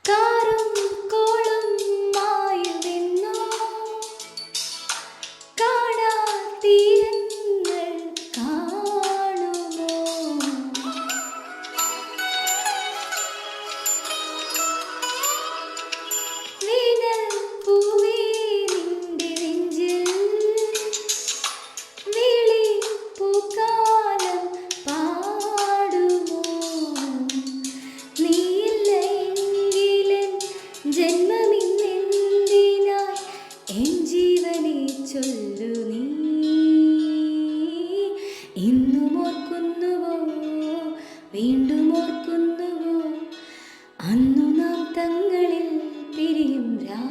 കാറും കോളും മായുമെന്നോ കാണാതീരങ്ങൾ കാണുമോ? വേനൽ പൂവേ നിന്റെ നെഞ്ചിൽ വിളി പൂക്കാലം പാടുമോ? നീയില്ല എങ്കിലെൻ ജന്മമിന്നെന്തിനായി എൻ ജീവനെ ചൊല്ലു നീ. ഇന്നും ഓർക്കുന്നുവോ, വീണ്ടും ഓർക്കുന്നുവോ അന്നു നാം തങ്ങളിൽ പിരിയും രാ